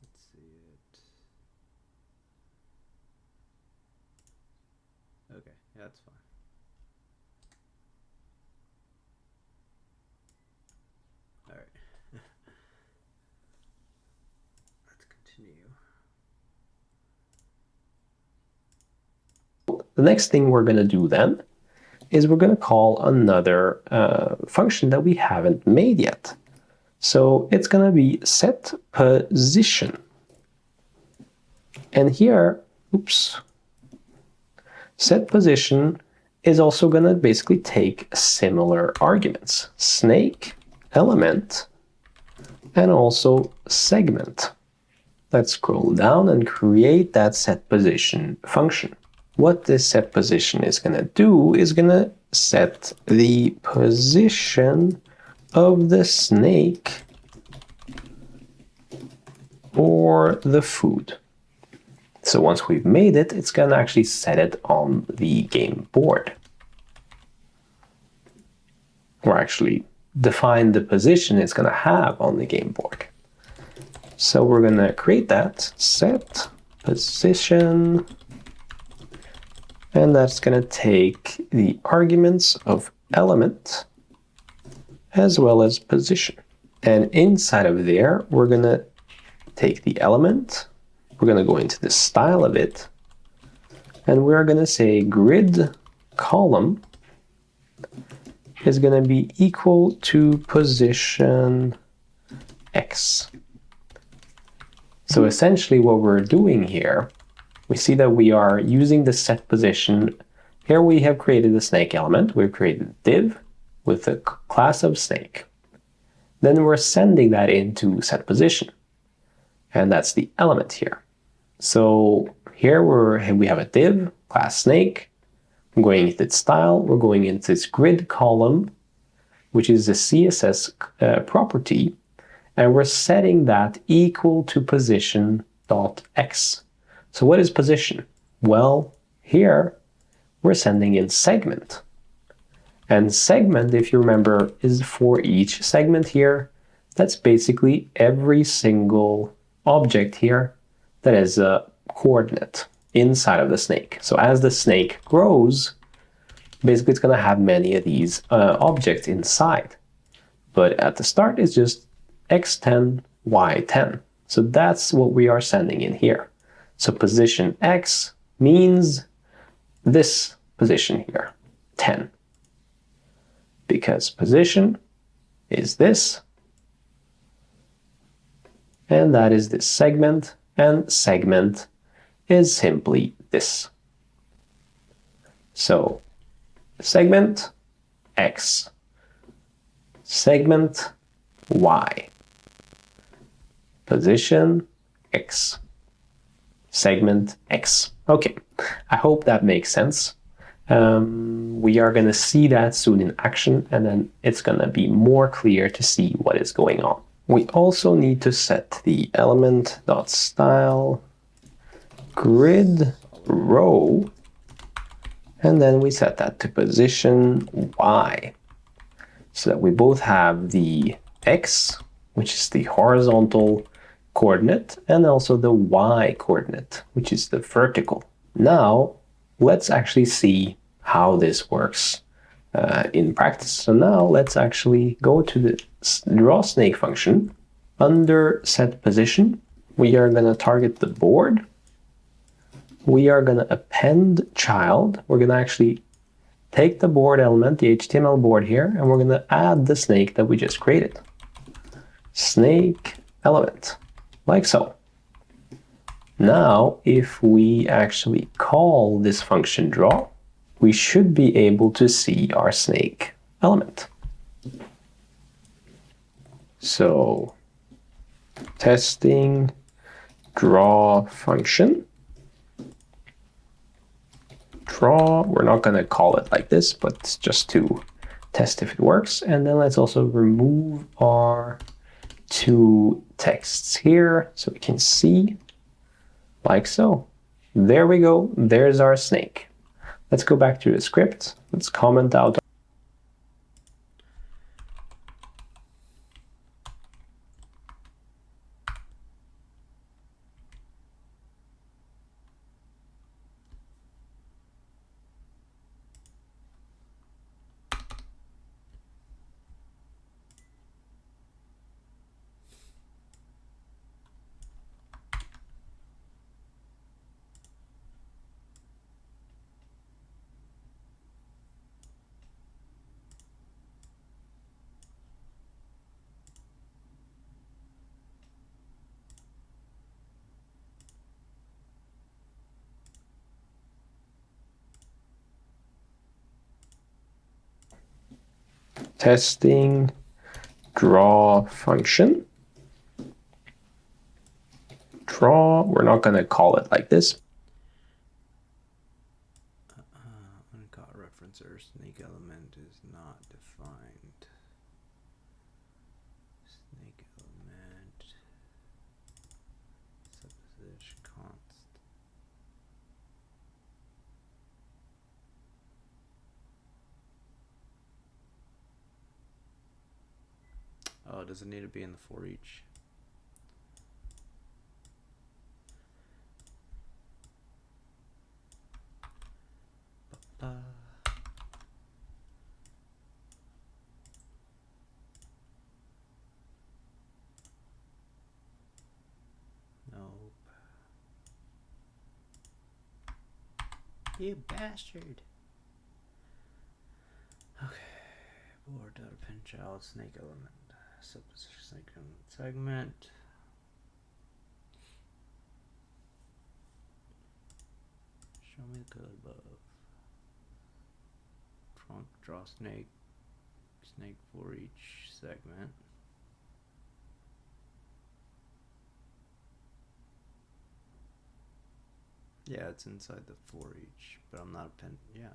Let's see it. Okay, yeah, that's fine. Alright. Let's continue. The next thing we're going to do then is we're going to call another function that we haven't made yet. So it's going to be set position. And here, oops, set position is also going to basically take similar arguments, snake, element, and also segment. Let's scroll down and create that set position function. What this set position is going to do is going to set the position of the snake or the food. So once we've made it, it's going to actually set it on the game board. Or actually define the position it's going to have on the game board. So we're going to create that, set position, and that's going to take the arguments of element as well as position. And inside of there, we're going to take the element, we're going to go into the style of it, and we're going to say grid column is going to be equal to position X. So essentially what we're doing here, we see that we are using the set position. Here we have created the snake element. We've created a div with the class of snake. Then we're sending that into set position. And that's the element here. So here we have a div, class snake. I'm going into its style. We're going into this grid column, which is a CSS property. And we're setting that equal to position.x. So what is position? Well, here we're sending in segment. And segment, if you remember, is for each segment here. That's basically every single object here that is a coordinate inside of the snake. So as the snake grows, basically it's going to have many of these objects inside. But at the start, it's just x10, y10. So that's what we are sending in here. So position X means this position here, 10. Because position is this, and that is this segment, and segment is simply this. So segment X, segment Y, position X, segment X. Okay, I hope that makes sense. We are going to see that soon in action, and then it's going to be more clear to see what is going on. We also need to set the element.style grid row, and then we set that to position Y, so that we both have the X, which is the horizontal coordinate, and also the Y coordinate, which is the vertical. Now, let's actually see how this works in practice. So now let's actually go to the draw snake function. Under set position, we are going to target the board. We are going to append child. We're going to actually take the board element, the HTML board here, and we're going to add the snake that we just created. Snake element, like so. Now, if we actually call this function draw, we should be able to see our snake element. So testing draw function. Draw, we're not going to call it like this, but just to test if it works. And then let's also remove our two texts here so we can see, like so. There we go, there's our snake. Let's go back to the script. Let's comment out. Testing draw function. Draw, we're not going to call it like this. Uncaught reference or snake element is not defined. Snake element supposition const. Oh, does it need to be in the for each? Nope. You bastard. Okay. Board dot pin child snake element. Supposition snake element segment. Show me the code above. Trunk draw snake. Snake for each segment. Yeah, it's inside the for each, but I'm not a pen. Yeah.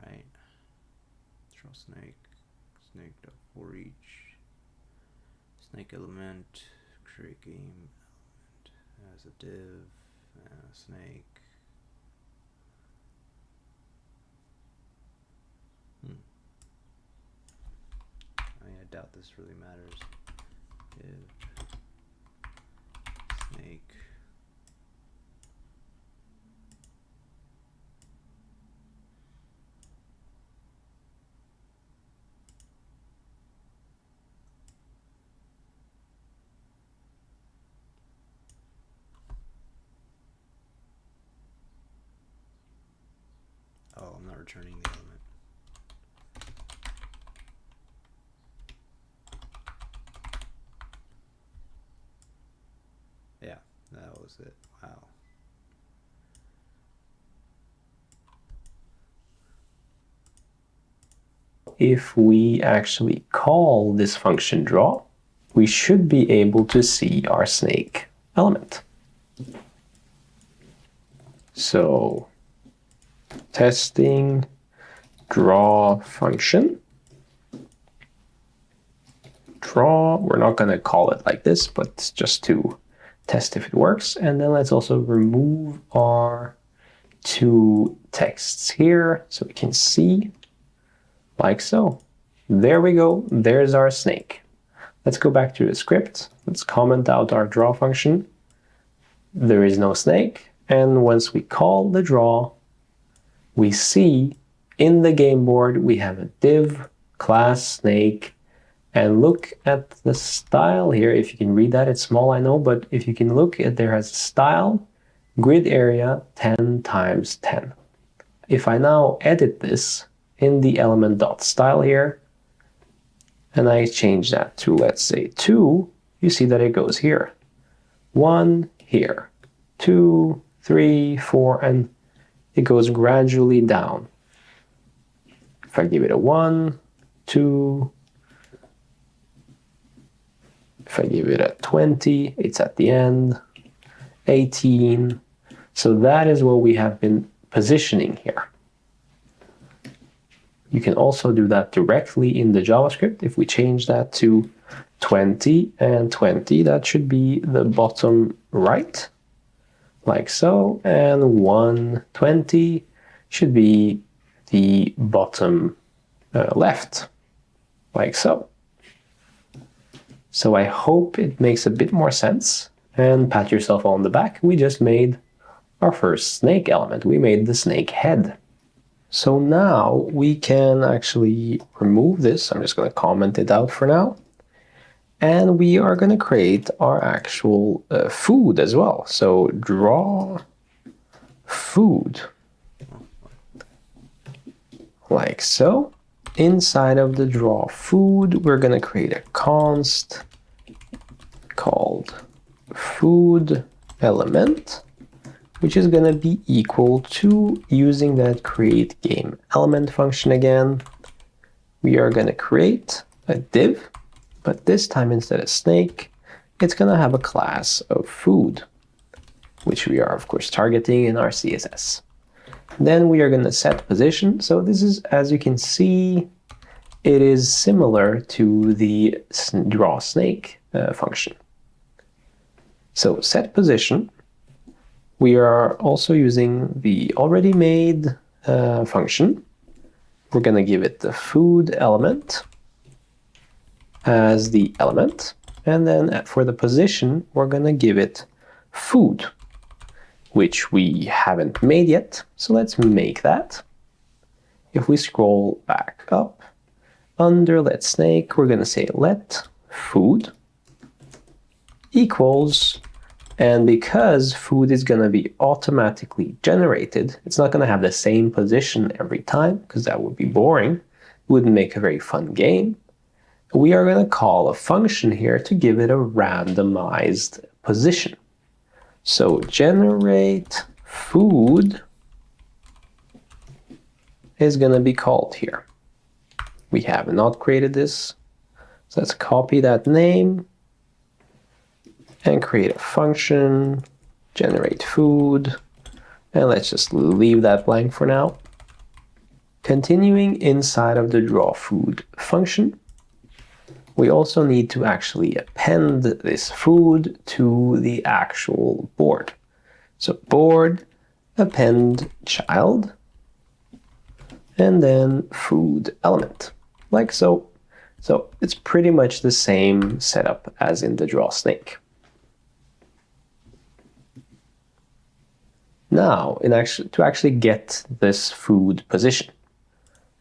Right. Draw snake. Snake dot for each. Snake element. Create game element as a div and a snake. I doubt this really matters. Div snake. Oh, I'm not returning the element. Yeah, that was it. Wow. If we actually call this function draw, we should be able to see our snake element. So, testing draw function. Draw, we're not going to call it like this, but just to test if it works. And then let's also remove our two texts here so we can see, like so. There we go, there's our snake. Let's go back to the script. Let's comment out our draw function. There is no snake. And once we call the draw, we see in the game board we have a div class snake. And look at the style here. If you can read that, it's small, I know, but if you can look at, there has style, grid area 10 times 10. If I now edit this in the element.style here, and I change that to, let's say, 2, you see that it goes here. 1 here, 2, 3, 4, and it goes gradually down. If I give it a 1, 2, if I give it a 20, it's at the end, 18. So that is what we have been positioning here. You can also do that directly in the JavaScript. If we change that to 20 and 20, that should be the bottom right, like so, and 120 should be the bottom left, like so. So I hope it makes a bit more sense, and pat yourself on the back. We just made our first snake element. We made the snake head. So now we can actually remove this. I'm just going to comment it out for now. And we are going to create our actual food as well. So draw food, like so. Inside of the draw food, we're going to create a const called food element, which is going to be equal to, using that create game element function again, we are going to create a div, but this time instead of snake, it's going to have a class of food, which we are of course targeting in our CSS. Then we are going to set position. So this is, as you can see, it is similar to the draw snake function. So set position, we are also using the already made function. We're going to give it the food element as the element. And then for the position, we're going to give it food, which we haven't made yet. So let's make that. If we scroll back up, under let snake, we're going to say let food equals, and because food is going to be automatically generated, it's not going to have the same position every time, because that would be boring. It wouldn't make a very fun game. We are going to call a function here to give it a randomized position. So generate food is going to be called here. We have not created this, so let's copy that name and create a function, generate food, and let's just leave that blank for now. Continuing inside of the draw food function, we also need to actually append this food to the actual board. So board, append child, and then food element, like so. So it's pretty much the same setup as in the draw snake. Now, to actually get this food position,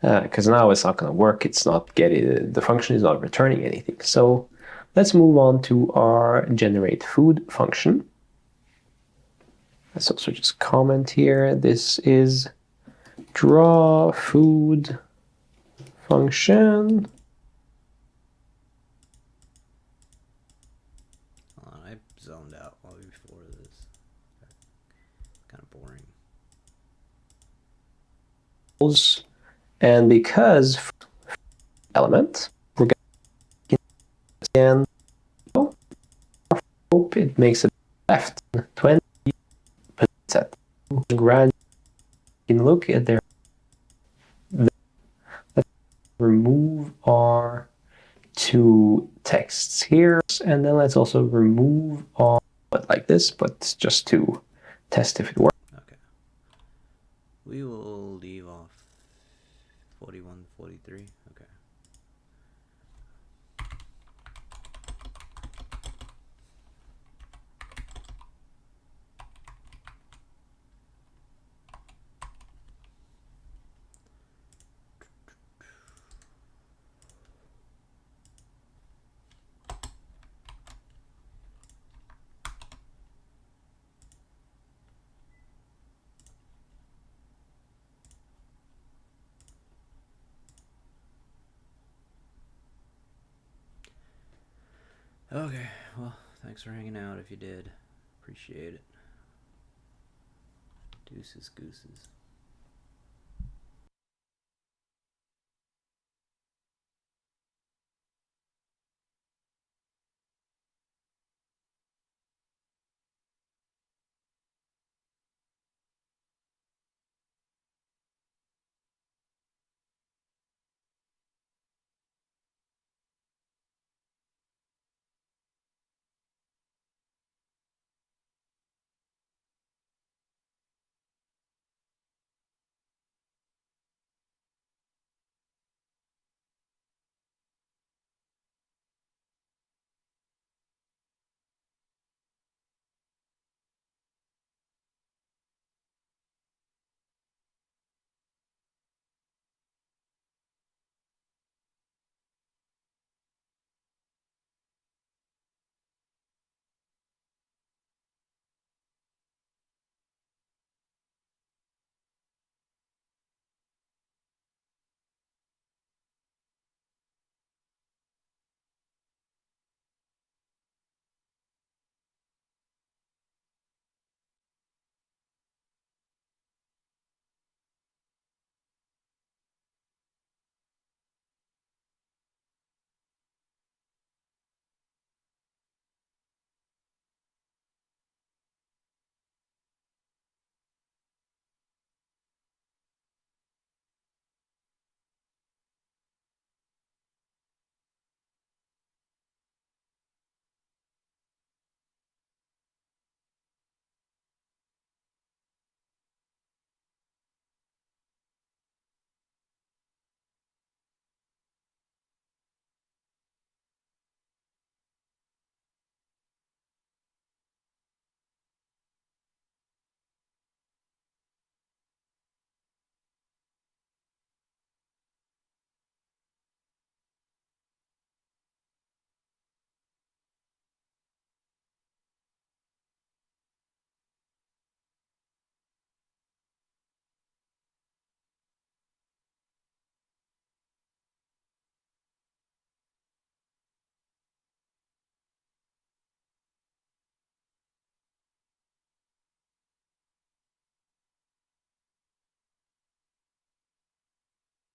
because now it's not going to work, it's not getting, the function is not returning anything. So let's move on to our generate food function. Let's also just comment here, this is draw food function. Hold on, I zoned out while before this. Kind of boring. And because element, we're going to scan. Hope it makes it left 20%. Gradually, you can look at their. Let's remove our two texts here, and then let's also remove our, like this, but just to test if it works. Okay. We will leave off 41, 43. Okay. Okay, well, thanks for hanging out if you did. Appreciate it. Deuces, gooses.